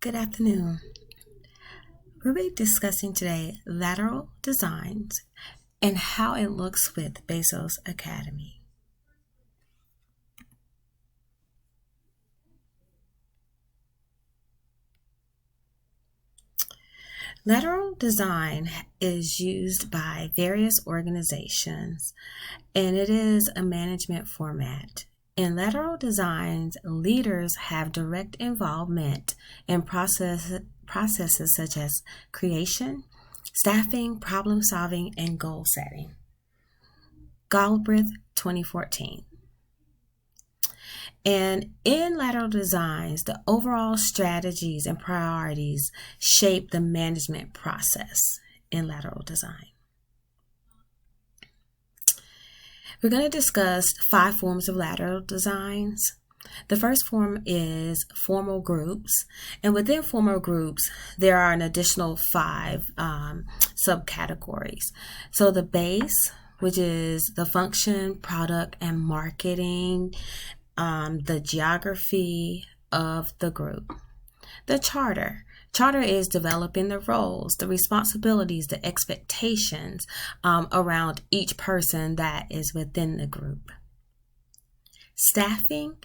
Good afternoon. We'll be discussing today lateral designs and how it looks with Bezos Academy. Lateral design is used by various organizations and it is a management format. In lateral designs, leaders have direct involvement in processes such as creation, staffing, problem solving, and goal setting. Galbraith, 2014. And in lateral designs, the overall strategies and priorities shape the management process in lateral design. We're going to discuss 5 forms of lateral designs. The first form is formal groups, and within formal groups, there are an additional 5 subcategories. So the base, which is the function, product, and marketing, the geography of the group. The charter. Charter is developing the roles, the responsibilities, the expectations around each person that is within the group. Staffing,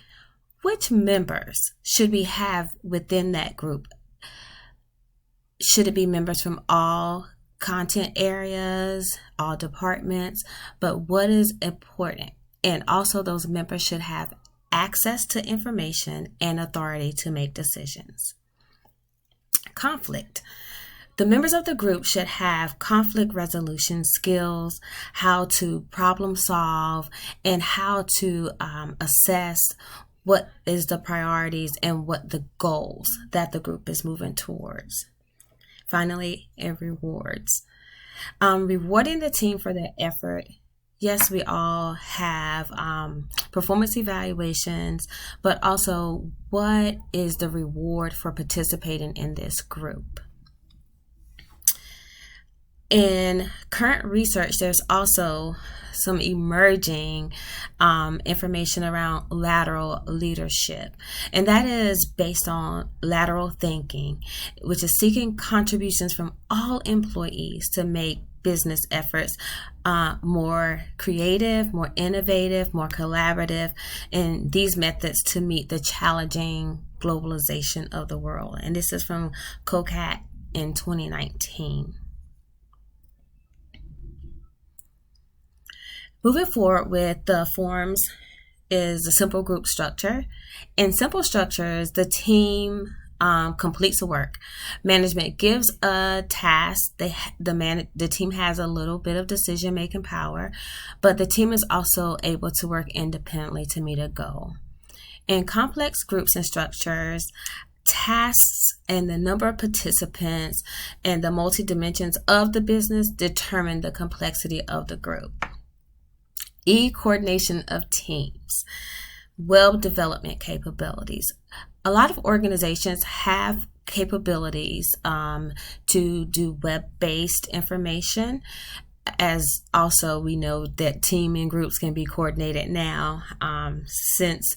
which members should we have within that group? Should it be members from all content areas, all departments? But what is important? And also those members should have access to information and authority to make decisions. Conflict. The members of the group should have conflict resolution skills, how to problem solve, and how to assess what is the priorities and what the goals that the group is moving towards. Finally, rewards. Rewarding the team for their effort. Yes, we all have performance evaluations, but also what is the reward for participating in this group? In current research, there's also some emerging information around lateral leadership, and that is based on lateral thinking, which is seeking contributions from all employees to make business efforts more creative, more innovative, more collaborative, and these methods to meet the challenging globalization of the world. And this is from COCAT in 2019. Moving forward with the forms is the simple group structure. In simple structures, the team completes the work. Management gives a task. The team has a little bit of decision-making power, but the team is also able to work independently to meet a goal. In complex groups and structures, tasks and the number of participants and the multi-dimensions of the business determine the complexity of the group. Coordination of teams. Web development capabilities. A lot of organizations have capabilities to do web-based information, as also we know that team and groups can be coordinated now since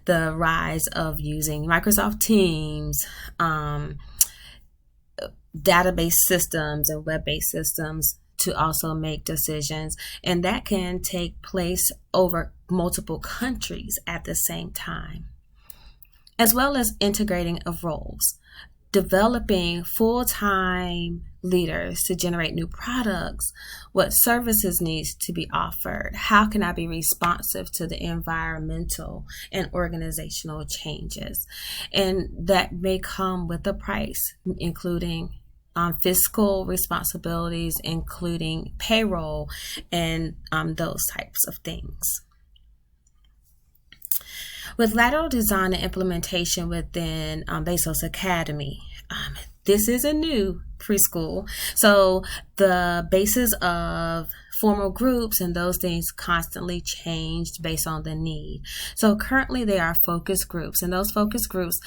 the rise of using Microsoft Teams, database systems and web-based systems to also make decisions, and that can take place over multiple countries at the same time, as well as integrating of roles, developing full-time leaders to generate new products, what services needs to be offered, how can I be responsive to the environmental and organizational changes, and that may come with a price, including fiscal responsibilities, including payroll and those types of things. With lateral design and implementation within Bezos Academy, this is a new preschool, so the basis of formal groups and those things constantly changed based on the need. So currently they are focus groups, and those focus groups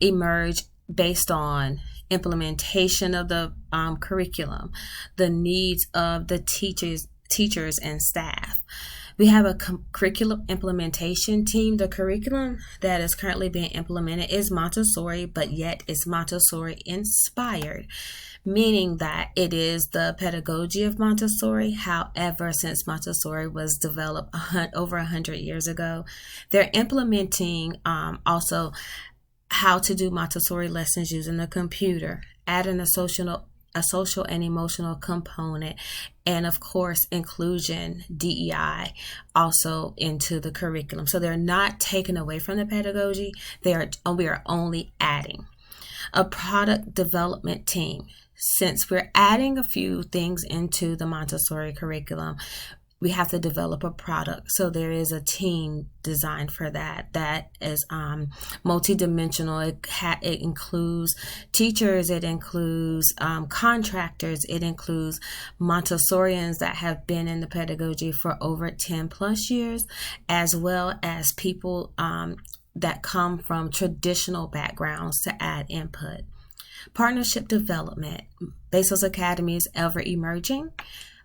emerge based on implementation of the curriculum, the needs of the teachers and staff. We have a curriculum implementation team. The curriculum that is currently being implemented is Montessori, but yet it's Montessori inspired, meaning that it is the pedagogy of Montessori. However, since Montessori was developed over 100 years ago, they're implementing also how to do Montessori lessons using a computer, adding a social and emotional component, and of course inclusion, DEI, also into the curriculum. So they're not taking away from the pedagogy, we are only adding. A product development team. Since we're adding a few things into the Montessori curriculum, we have to develop a product. So there is a team designed for that. That is multidimensional. It includes teachers. It includes contractors. It includes Montessorians that have been in the pedagogy for over 10 plus years, as well as people that come from traditional backgrounds to add input. Partnership development. Bezos Academy is ever emerging,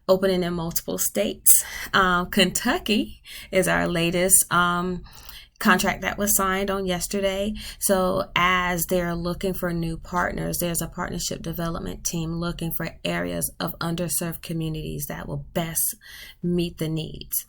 opening in multiple states. Kentucky is our latest contract that was signed on yesterday. So as they're looking for new partners, there's a partnership development team looking for areas of underserved communities that will best meet the needs.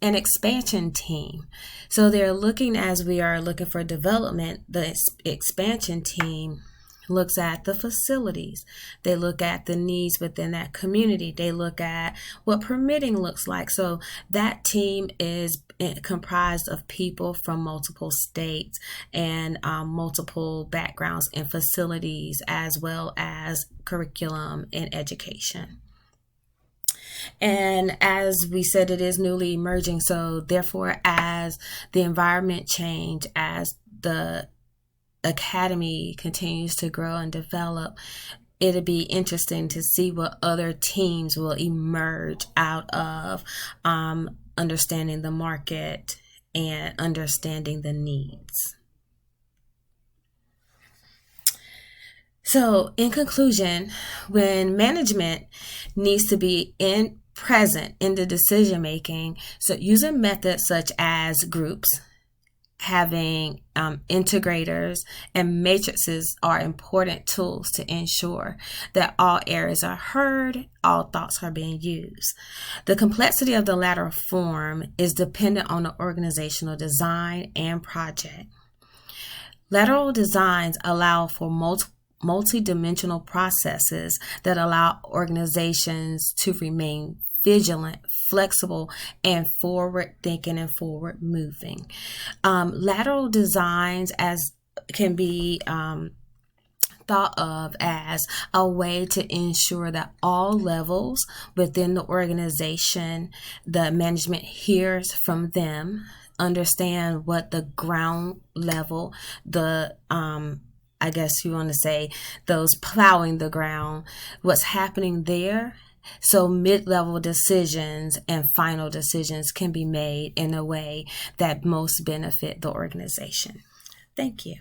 An expansion team. So they're looking, as we are looking for development, the expansion team looks at the facilities. They look at the needs within that community. They look at what permitting looks like. So that team is comprised of people from multiple states and multiple backgrounds and facilities, as well as curriculum and education. And as we said, it is newly emerging. So therefore, as the environment change, as the academy continues to grow and develop, it'll be interesting to see what other teams will emerge out of understanding the market and understanding the needs. So in conclusion, when management needs to be present in the decision making, so using methods such as groups, having integrators and matrices are important tools to ensure that all areas are heard, all thoughts are being used. The complexity of the lateral form is dependent on the organizational design and project. Lateral designs allow for multi-dimensional processes that allow organizations to remain vigilant, flexible, and forward-thinking and forward-moving. Lateral designs can be thought of as a way to ensure that all levels within the organization, the management hears from them, understand what the ground level, I guess you want to say, those plowing the ground, what's happening there. So mid-level decisions and final decisions can be made in a way that most benefit the organization. Thank you.